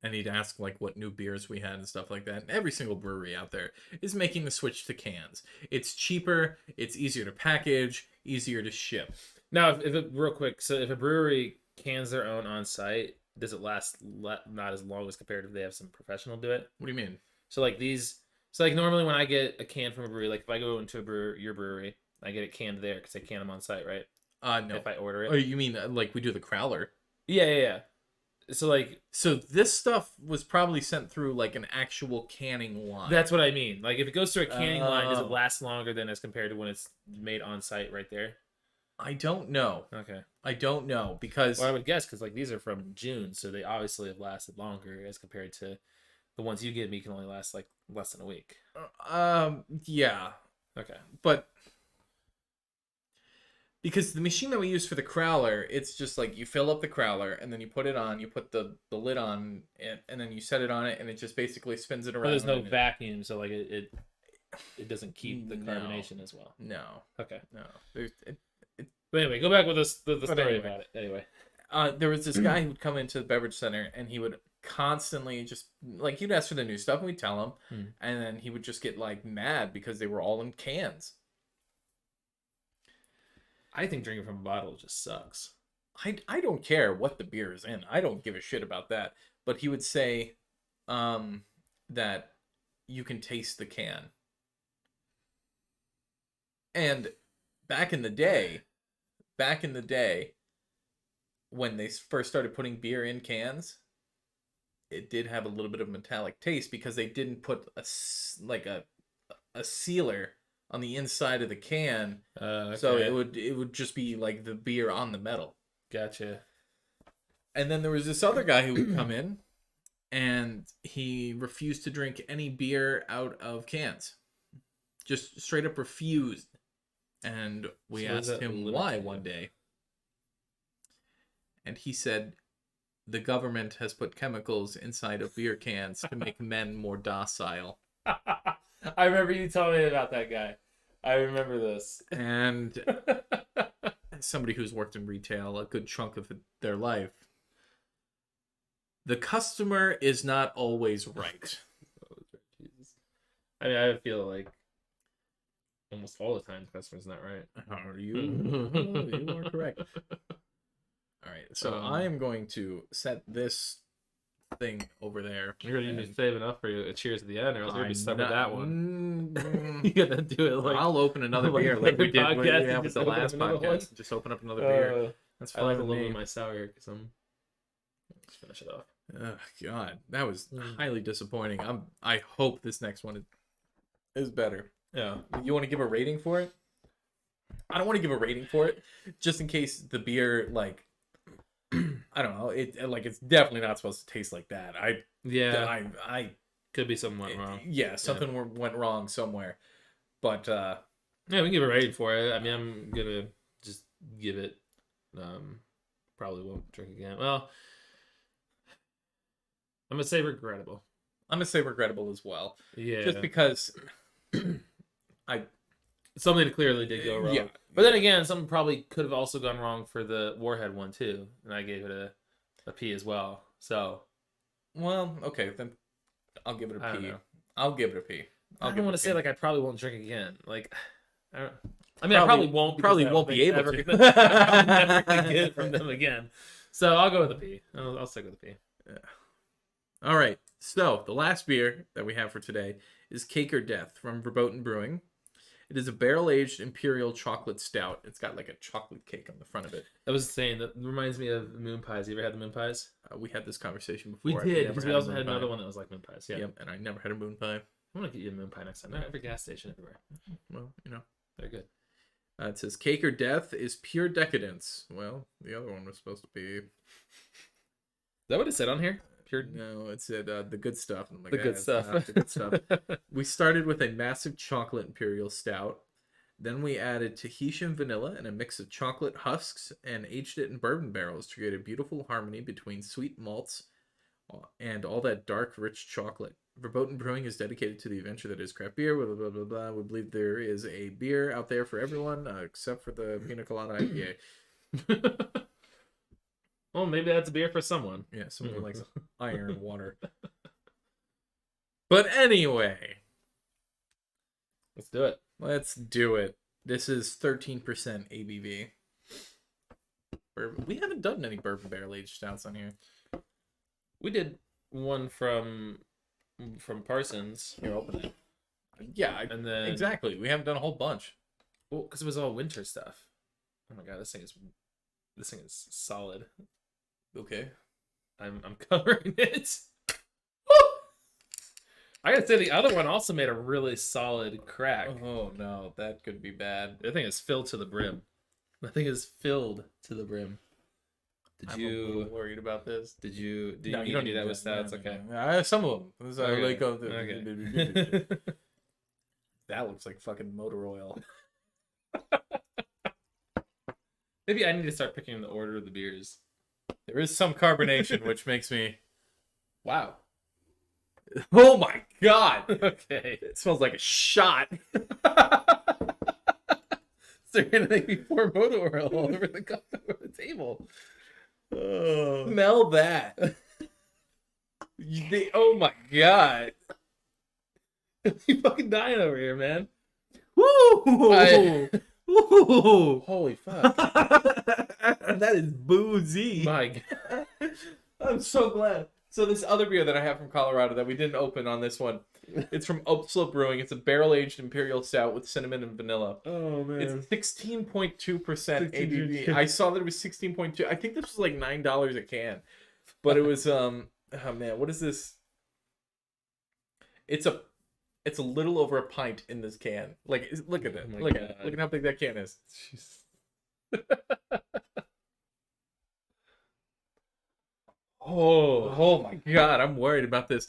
and he'd ask like what new beers we had and stuff like that. And every single brewery out there is making the switch to cans. It's cheaper, it's easier to package, easier to ship. Now, real quick, so if a brewery cans their own on site, does it last not as long as compared if they have some professional do it? What do you mean? So like normally when I get a can from a brewery, like if I go into your brewery, I get it canned there because they can them on site, right? No. If I order it. Oh, you mean like we do the crowler? Yeah. So this stuff was probably sent through like an actual canning line. That's what I mean. Like if it goes through a canning line, does it last longer than as compared to when it's made on site right there? I don't know. Okay. I don't know because... Well, I would guess because like these are from June, so they obviously have lasted longer as compared to the ones you give me can only last like less than a week. Yeah. Okay. But because the machine that we use for the crowler, it's just like you fill up the crowler and then you put it on, you put the lid on it, and then you set it on it and it just basically spins it around. But there's no vacuum, so like it doesn't keep the No. carbonation as well. No. Okay. No. But anyway, go back with the story anyway. about it. Anyway. There was this guy who would come into the beverage center and he would constantly just like, you'd ask for the new stuff and we'd tell him, and then he would just get like mad because they were all in cans. I think drinking from a bottle just sucks. I don't care what the beer is in. I don't give a shit about that. But he would say that you can taste the can. And back in the day, when they first started putting beer in cans, it did have a little bit of metallic taste because they didn't put a sealer on the inside of the can. Okay. So it would just be like the beer on the metal. Gotcha. And then there was this other guy who would come in and he refused to drink any beer out of cans. Just straight up refused. And we asked him why one day. And he said, the government has put chemicals inside of beer cans to make men more docile. I remember you telling me about that guy. I remember this. And as somebody who's worked in retail a good chunk of their life, the customer is not always right. Jesus. I mean, I feel like almost all the time the customer's not right. Are you? You are correct. All right, so I am going to set this thing over there. You're gonna need to save enough for a cheers at the end, or else you're gonna be stuck with that one. You gotta do it like I'll open another beer like we did with the last podcast. Just open up another beer. That's fine. I like a little bit of my sour here because let's finish it off. Oh God, that was highly disappointing. I hope this next one is better. Yeah. You want to give a rating for it? I don't want to give a rating for it, just in case the beer like. I don't know. It's definitely not supposed to taste like that. I could be something went wrong. Yeah, something went wrong somewhere. But yeah, we can give a rating for it. I mean, I'm gonna just give it. Probably won't drink again. Well, I'm gonna say regrettable. I'm gonna say regrettable as well. Yeah, just because something clearly did go wrong. Yeah. But then again, something probably could have also gone wrong for the Warhead one too, and I gave it a P as well. So, well, okay, then I'll give it I a don't P. know. I'll give it a P. I don't want to say like I probably won't drink again. Like, I Probably, I probably won't. Probably because I won't don't be think able ever to. gonna- I'm never gonna get it from them again. So I'll go with a P. I'll stick with a P. Yeah. All right. So the last beer that we have for today is Cake or Death from Verboten Brewing. It is a barrel-aged imperial chocolate stout. It's got like a chocolate cake on the front of it. I was saying that reminds me of moon pies. You ever had the moon pies? We had this conversation We before. did because we also had another one that was like moon pies. Yeah. Yep, and I never had a moon pie. I'm gonna get you a moon pie next time. They're at every gas station everywhere. Well, you know. They're good. It says Cake or Death is pure decadence. Well, the other one was supposed to be... Is that what it said on here? Pure. No, it said the good stuff. I'm like, The good it's stuff. not the good stuff. We started with a massive chocolate imperial stout. Then we added Tahitian vanilla and a mix of chocolate husks and aged it in bourbon barrels to create a beautiful harmony between sweet malts and all that dark, rich chocolate. Verboten Brewing is dedicated to the adventure that is craft beer. Blah, blah, blah, blah. We believe there is a beer out there for everyone, except for the Pina Colada IPA. Well, maybe that's a beer for someone. Yeah, someone likes iron water. But anyway, Let's do it. let's do it. This is 13% ABV. We haven't done many bourbon barrel aged stouts on here. We did one from Parsons. Here, open it. Yeah, And then exactly. We haven't done a whole bunch. well, because it was all winter stuff. Oh my god, this thing is solid. Okay. I'm covering it. I gotta say the other one also made a really solid crack. Oh no, that could be bad. The thing is filled to the brim. The thing is filled to the brim. I'm a little worried about this. Did you No, you don't do that with stouts? No, Okay. no. Some of them. This is Okay. like, Okay. that looks like fucking motor oil. Maybe I need to start picking the order of the beers. There is some carbonation, which makes me. Wow. Oh my god! Okay. It smells like a shot. So you're gonna make me pour motor oil all over the table. Oh. Smell that. Oh my god. You fucking dying over here, man. Woo! Woo! Holy fuck. That is boozy. My god. I'm so glad. So this other beer that I have from Colorado that we didn't open on this one, it's from Oak Slope Brewing. It's a barrel-aged imperial stout with cinnamon and vanilla. Oh man. It's 16.2% ABV. I saw that it was 16.2. I think this was like $9 a can. But it was oh man, what is this? It's a little over a pint in this can. Like look at it. Oh my Look God. at it. Look at how big that can is. Oh my god, I'm worried about this.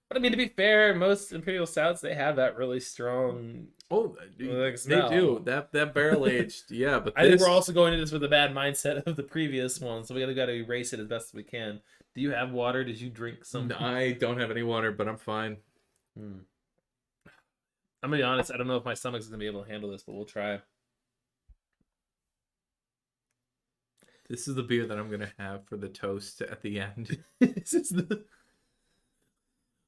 But I mean, to be fair, most imperial stouts they have that really strong. Oh, Like they smell. do. That barrel aged, yeah. But I think this, we're also going into this with a bad mindset of the previous one, so we got to erase it as best as we can. Do you have water? Did you drink some? I don't have any water, but I'm fine. I'm gonna be honest. I don't know if my stomach's gonna be able to handle this, but we'll try. This is the beer that I'm gonna have for the toast at the end. This is the.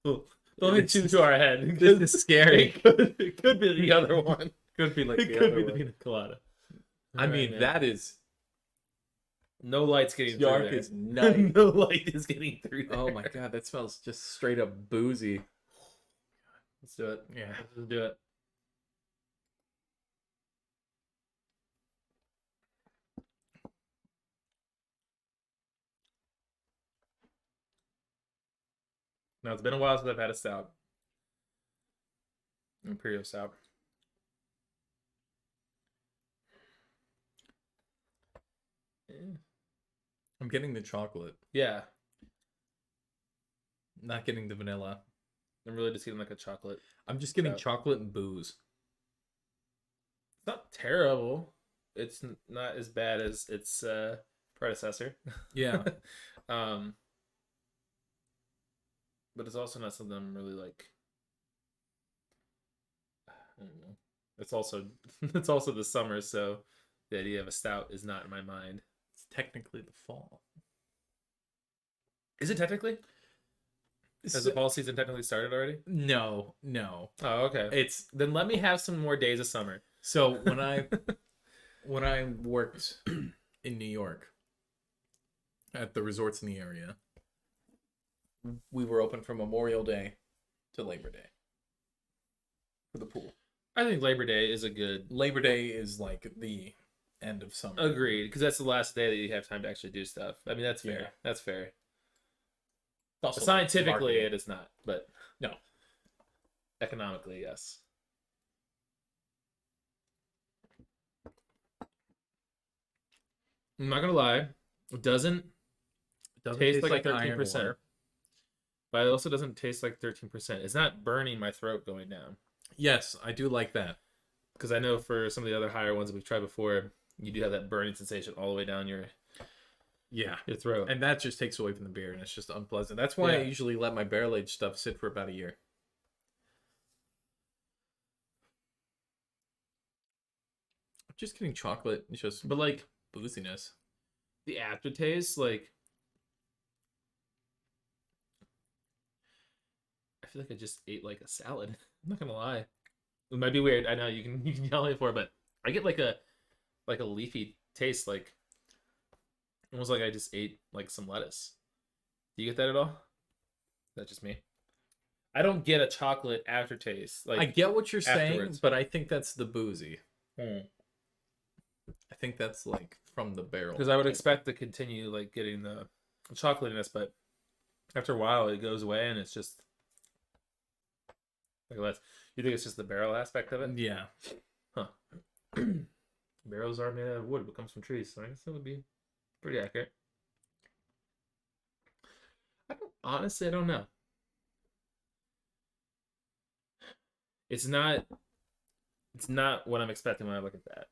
Oh, don't hit two to our head. This is scary. It could be the other one. Could be like It the could other be the one. pina colada. I mean, that is no light's getting dark through as there. night. No light is getting through there. Oh my god, that smells just straight up boozy. Let's do it. Yeah. Let's do it. Now, it's been a while since I've had a stout. Imperial stout. I'm getting the chocolate, Yeah. not getting the vanilla. I'm really just getting like a chocolate. I'm just getting Stout. chocolate and booze. It's not terrible. It's not as bad as its predecessor. Yeah. But it's also not something I'm really like. I don't know. It's also the summer, so the idea of a stout is not in my mind. It's technically the fall. Is it technically? Has the fall season technically started already? No. Oh, okay. Then let me have some more days of summer. So when I worked in New York at the resorts in the area, we were open from Memorial Day to Labor Day for the pool. I think Labor Day is a good... Labor Day is like the end of summer. Agreed, because that's the last day that you have time to actually do stuff. I mean, that's fair. Yeah. That's fair. Also, scientifically, it is not, but no. Economically, yes. I'm not gonna lie, it doesn't taste like 13%, but it also doesn't taste like 13%. It's not burning my throat going down. Yes, I do like that, because I know for some of the other higher ones that we've tried before, you do have that burning sensation all the way down your throat, and that just takes away from the beer, and it's just unpleasant. That's why I usually let my barrel aged stuff sit for about a year. Just getting chocolate, but like booziness. The aftertaste, like, I feel like I just ate like a salad. I'm not gonna lie, it might be weird. I know you can yell at me for it, but I get like a leafy taste, like almost like I just ate like some lettuce. Do you get that at all? Is that just me? I don't get a chocolate aftertaste. Like, I get what you're afterwards. saying, but I think that's the boozy. I think that's like from the barrel. Because I would expect to continue like getting the chocolatiness, but after a while it goes away and it's just like less. You think it's just the barrel aspect of it? Yeah. Huh. Barrels are made out of wood, but comes from trees, so I guess that would be pretty accurate. I don't know. It's not what I'm expecting when I look at that.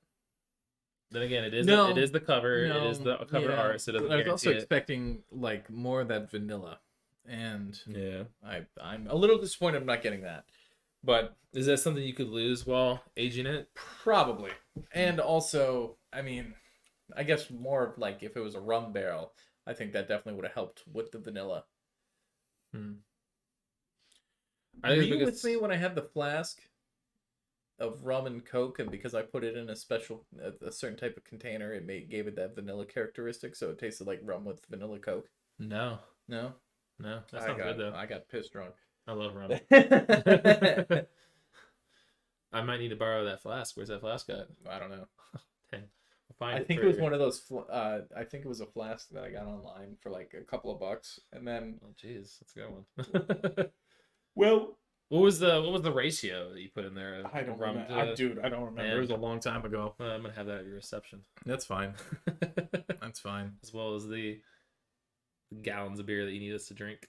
Then again, it is the cover. It is the cover art, so it doesn't I was also it. expecting like more of that vanilla, and yeah, I'm a little disappointed I'm not getting that. But is that something you could lose while aging it? Probably. And also, I mean, I guess more of like if it was a rum barrel, I think that definitely would have helped with the vanilla. Are you with me when I had the flask of rum and Coke, and because I put it in a certain type of container, it gave it that vanilla characteristic, so it tasted like rum with vanilla Coke? No. That's not good though. I got pissed drunk. I love rum. I might need to borrow that flask. Where's that flask at? I don't know. I think it was one of those. I think it was a flask that I got online for like a couple of bucks, and then. Oh, jeez, that's a good one. Well, what was the ratio that you put in there? I don't remember. Dude, I don't remember. It was a long time ago. I'm gonna have that at your reception. That's fine. That's fine. As well as the gallons of beer that you need us to drink.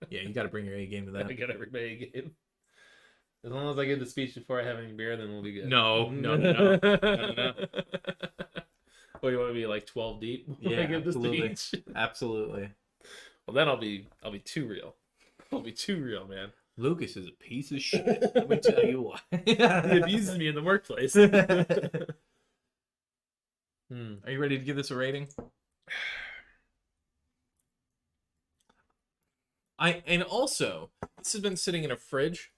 Yeah, you got to bring your A game to that. I got to bring my A game. As long as I give the speech before I have any beer, then we'll be good. No. Well, you want to be like 12 deep? Yeah, absolutely. Absolutely. Well, then I'll be too real. I'll be too real, man. Lucas is a piece of shit. Let me tell you why. He abuses me in the workplace. Are you ready to give this a rating? And also, this has been sitting in a fridge.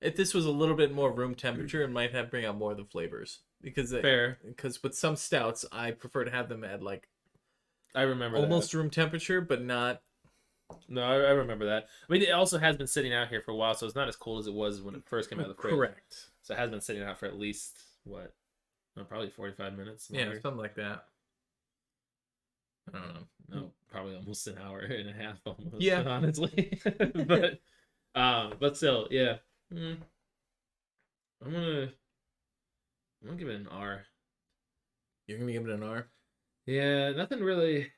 If this was a little bit more room temperature, it might bring out more of the flavors. Fair. Because with some stouts, I prefer to have them at like. I remember almost room temperature, but not. No, I remember that. I mean, it also has been sitting out here for a while, so it's not as cold as it was when it first came out of the fridge. Correct. So it has been sitting out for at least probably 45 minutes. Longer. Yeah, something like that. I don't know. No, probably almost an hour and a half, almost. Yeah, honestly. but still, yeah. I'm gonna give it an R. You're gonna give it an R? Yeah, nothing's really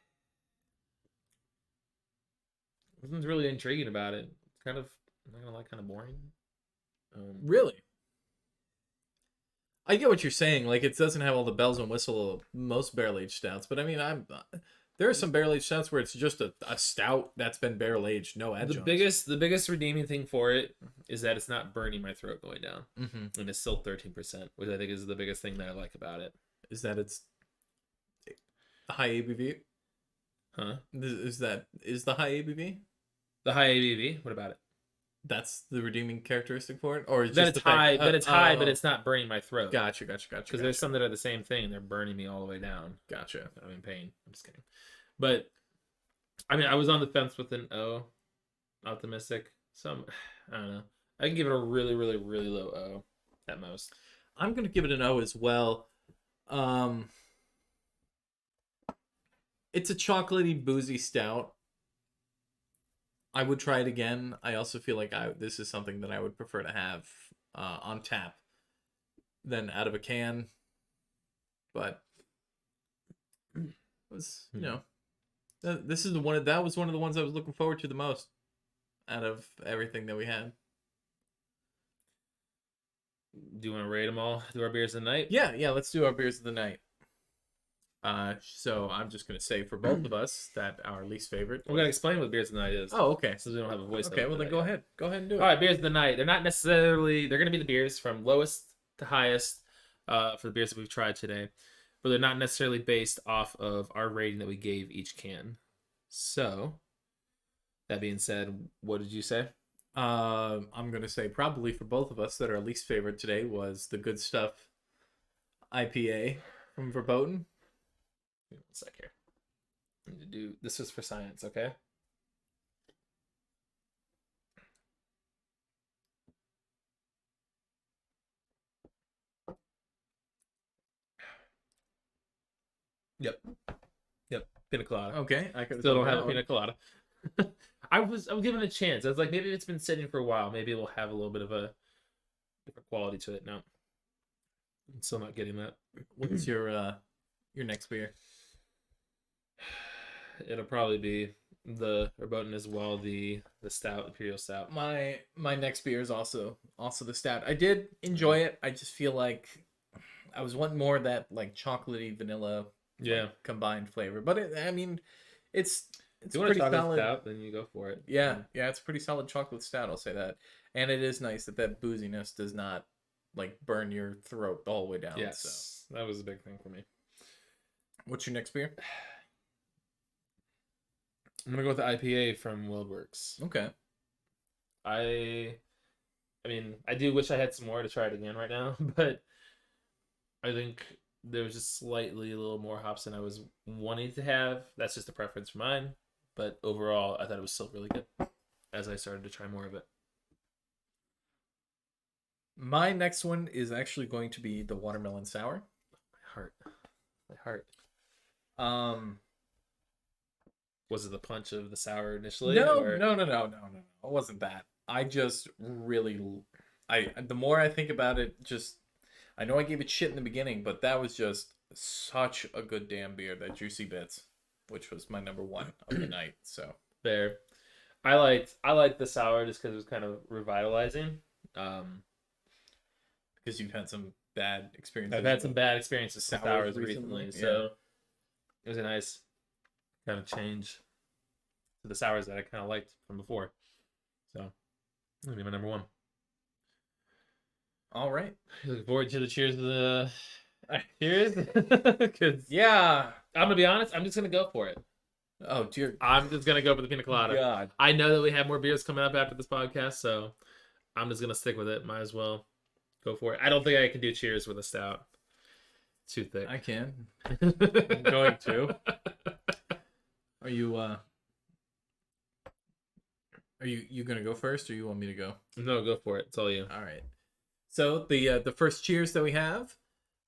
intriguing about it. It's kind of, I'm not gonna lie, kind of boring. Really? I get what you're saying. Like, it doesn't have all the bells and whistles of most barrel-aged stouts, but I mean, there are some barrel-aged stouts where it's just a stout that's been barrel-aged, no adjuncts. The biggest redeeming thing for it is that it's not burning my throat going down. Mm-hmm. And it's still 13%, which I think is the biggest thing that I like about it. Is that it's high ABV? Huh? Is the high ABV? The high ABV. What about it? That's the redeeming characteristic for it, or That just it's the fact high. That it's high, but oh, it's not burning my throat. gotcha. Because there's some that are the same thing, and they're burning me all the way down. Gotcha. I'm in pain. I'm just kidding. But I mean, I was on the fence with an O, optimistic. Some, I don't know. I can give it a really, really, really low O at most. I'm gonna give it an O as well. It's a chocolatey, boozy stout. I would try it again. I also feel like this is something that I would prefer to have on tap than out of a can. But it was, this is that was one of the ones I was looking forward to the most out of everything that we had. Do you want to rate them all? Do our beers of the night? Yeah, let's do our beers of the night. So I'm just gonna say for both of us that our least favorite. We're gonna explain what beers of the night is. Oh, okay. Since we don't have a voice. Okay, well then go ahead and do it. All right, beers of the night. They're not necessarily. They're gonna be the beers from lowest to highest for the beers that we've tried today, but they're not necessarily based off of our rating that we gave each can. So, that being said, what did you say? I'm gonna say probably for both of us that our least favorite today was the Good Stuff IPA from Verboten. One sec here. I need to do this is for science, okay? Yep. Pina colada. Okay, I could Still don't have a pina colada. I was giving it a chance. I was like, maybe it's been sitting for a while. Maybe it'll have a little bit of a different quality to it. No, I'm still not getting that. What's your next beer? It'll probably be the Verboten as well. The stout, Imperial Stout. My next beer is also the stout. I did enjoy it. I just feel like I was wanting more of that like chocolatey vanilla, combined flavor. But it's if you want a chocolate stout, then you go for it. Yeah, it's a pretty solid chocolate stout. I'll say that. And it is nice that booziness does not like burn your throat the whole way down. Yes, so that was a big thing for me. What's your next beer? I'm gonna go with the IPA from WildWorks. Okay. I mean, I do wish I had some more to try it again right now, but I think there was just slightly a little more hops than I was wanting to have. That's just a preference for mine, but overall, I thought it was still really good as I started to try more of it. My next one is actually going to be the watermelon sour. My heart. Was it the punch of the sour initially? No. It wasn't that. I just really, the more I think about it, I know I gave it shit in the beginning, but that was just such a good damn beer, that Juicy Bits, which was my number one of the night. So there, I liked the sour just because it was kind of revitalizing. Because you've had some bad experiences. I've had some bad experiences with sours recently, so it was a nice kind of change to the sours that I kind of liked from before. So, that'll be my number one. All right. Looking forward to the cheers of the cheers. Because I'm gonna be honest, I'm just gonna go for it. Oh dear. I'm just gonna go for the pina colada. God. I know that we have more beers coming up after this podcast, so I'm just gonna stick with it. Might as well go for it. I don't think I can do cheers with a stout. It's too thick. I can. I'm going to. Are you gonna go first, or you want me to go? No, go for it. It's all you. All right. So the first cheers that we have,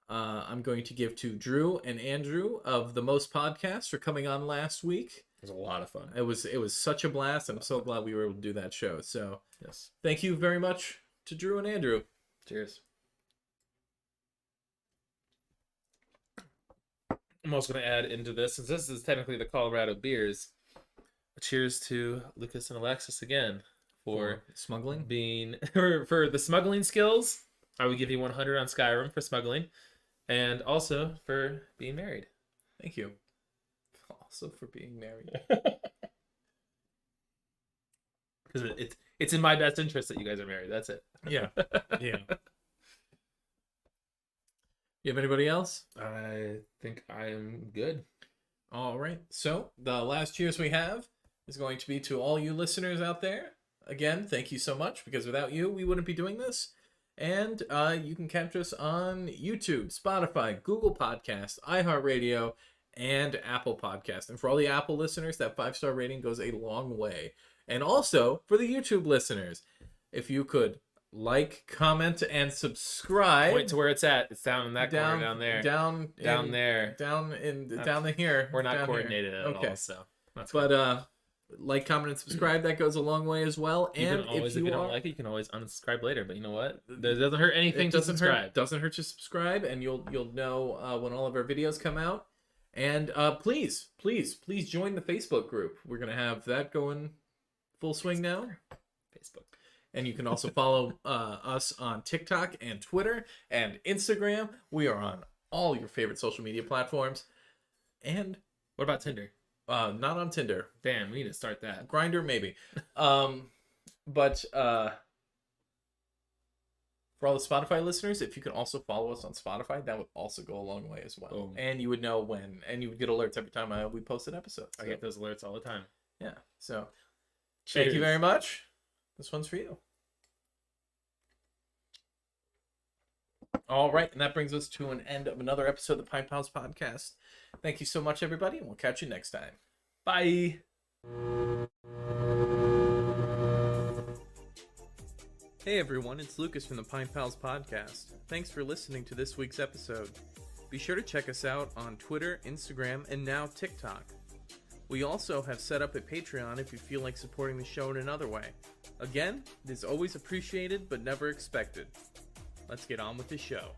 I'm going to give to Drew and Andrew of the Most Podcast for coming on last week. It was a lot of fun. It was such a blast. I'm so glad we were able to do that show. So yes, thank you very much to Drew and Andrew. Cheers. I'm also going to add into this, since this is technically the Colorado beers, a cheers to Lucas and Alexis again for smuggling, being for the smuggling skills. I would give you 100 on Skyrim for smuggling, and also for being married. Thank you. Also for being married. Because it's in my best interest that you guys are married. That's it. Yeah. You have anybody else? I think I am good. All right. So the last cheers we have is going to be to all you listeners out there. Again, thank you so much, because without you, we wouldn't be doing this. And you can catch us on YouTube, Spotify, Google Podcast, iHeartRadio, and Apple Podcast. And for all the Apple listeners, that 5-star rating goes a long way. And also, for the YouTube listeners, if you could like, comment, and subscribe. Point to where it's at. It's down in that corner down there. Down there. Down here. We're not down coordinated here. at Okay. all, so that's but cool. Like, comment, and subscribe. That goes a long way as well. And if you don't like it, you can always unsubscribe later. But you know what? It doesn't hurt anything to subscribe. Doesn't hurt to subscribe, and you'll know when all of our videos come out. And please join the Facebook group. We're gonna have that going full swing now. Facebook. And you can also follow us on TikTok and Twitter and Instagram. We are on all your favorite social media platforms. And what about Tinder? Not on Tinder. Damn, we need to start that. Grindr, maybe. But for all the Spotify listeners, if you can also follow us on Spotify, that would also go a long way as well. Boom. And you would know when, and you would get alerts every time we post an episode. So, I get those alerts all the time. Yeah. So Cheers. Thank you very much. This one's for you. All right, and that brings us to an end of another episode of the Pint Pals Podcast. Thank you so much, everybody, and we'll catch you next time. Bye. Hey everyone, it's Lucas from the Pint Pals Podcast. Thanks for listening to this week's episode. Be sure to check us out on Twitter, Instagram, and now TikTok. We also have set up a Patreon if you feel like supporting the show in another way. Again, it is always appreciated but never expected. Let's get on with the show.